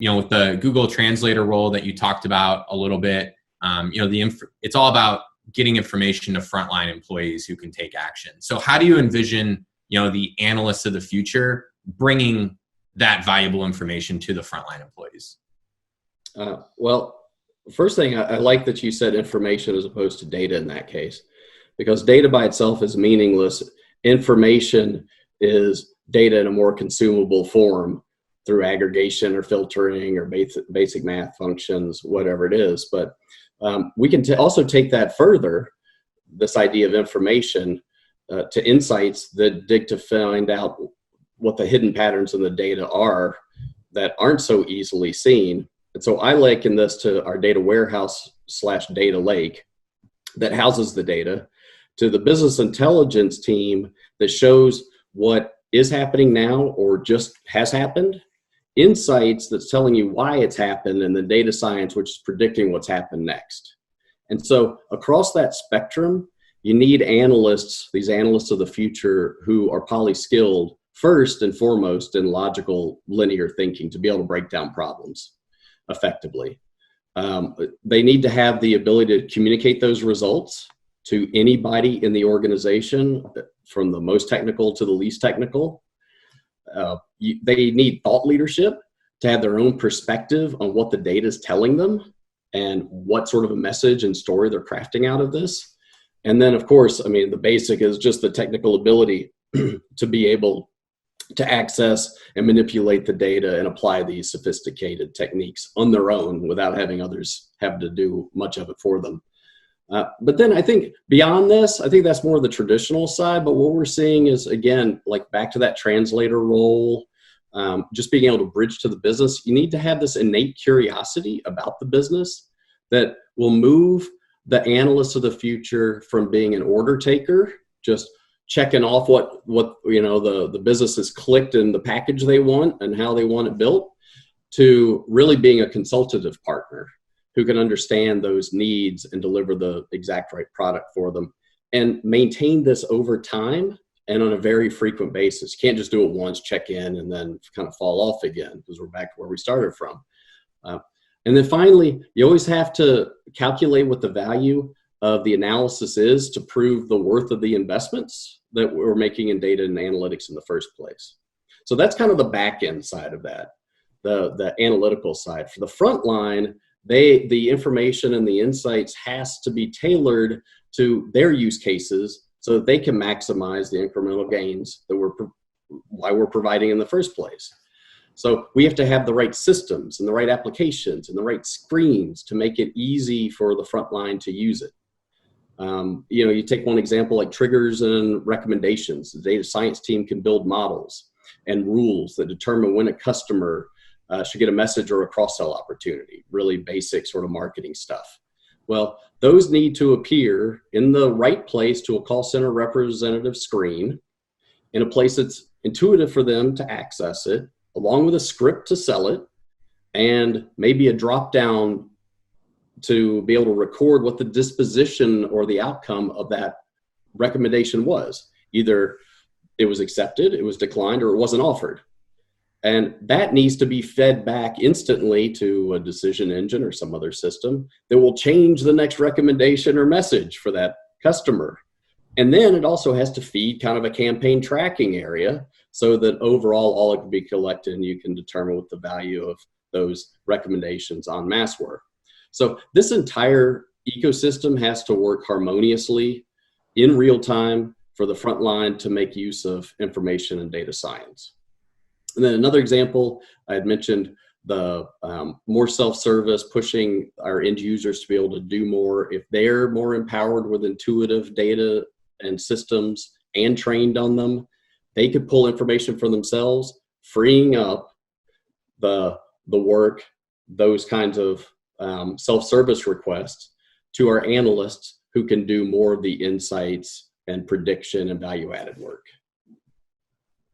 with the Google Translator role that you talked about a little bit, it's all about getting information to frontline employees who can take action. So how do you envision, the analysts of the future bringing that valuable information to the frontline employees? Well, first thing, I like that you said information as opposed to data in that case, because data by itself is meaningless. Information is data in a more consumable form through aggregation or filtering or basic math functions, whatever it is. But we can also take that further, this idea of information, to insights that dig to find out what the hidden patterns in the data are that aren't so easily seen. And so I liken this to our data warehouse / data lake that houses the data, to the business intelligence team that shows what is happening now or just has happened, insights that's telling you why it's happened, and then data science, which is predicting what's happened next. And so across that spectrum, you need analysts, these analysts of the future, who are poly-skilled first and foremost in logical linear thinking to be able to break down problems effectively. They need to have the ability to communicate those results to anybody in the organization, from the most technical to the least technical. They need thought leadership to have their own perspective on what the data is telling them and what sort of a message and story they're crafting out of this. And then, of course, the basic is just the technical ability to be able to access and manipulate the data and apply these sophisticated techniques on their own without having others have to do much of it for them. But then I think beyond this, I think that's more the traditional side. But what we're seeing is, again, like back to that translator role, just being able to bridge to the business. You need to have this innate curiosity about the business that will move the analyst of the future from being an order taker, just checking off what the business has clicked in the package they want and how they want it built, to really being a consultative partner who can understand those needs and deliver the exact right product for them, and maintain this over time and on a very frequent basis. You can't just do it once, check in, and then kind of fall off again, because we're back to where we started from. And then finally, you always have to calculate what the value of the analysis is to prove the worth of the investments that we're making in data and analytics in the first place. So that's kind of the back end side of that, the analytical side. For the front line, the information and the insights has to be tailored to their use cases so that they can maximize the incremental gains that why we're providing in the first place. So we have to have the right systems and the right applications and the right screens to make it easy for the front line to use it. You take one example like triggers and recommendations. The data science team can build models and rules that determine when a customer should get a message or a cross-sell opportunity, really basic sort of marketing stuff. Well, those need to appear in the right place to a call center representative screen, in a place that's intuitive for them to access it, along with a script to sell it, and maybe a drop-down to be able to record what the disposition or the outcome of that recommendation was. Either it was accepted, it was declined, or it wasn't offered. And that needs to be fed back instantly to a decision engine or some other system that will change the next recommendation or message for that customer. And then it also has to feed kind of a campaign tracking area so that overall all it can be collected and you can determine what the value of those recommendations en masse were. So this entire ecosystem has to work harmoniously in real time for the front line to make use of information and data science. And then another example, I had mentioned the more self-service, pushing our end users to be able to do more. If they're more empowered with intuitive data and systems and trained on them, they could pull information for themselves, freeing up the work, those kinds of self-service requests to our analysts, who can do more of the insights and prediction and value-added work.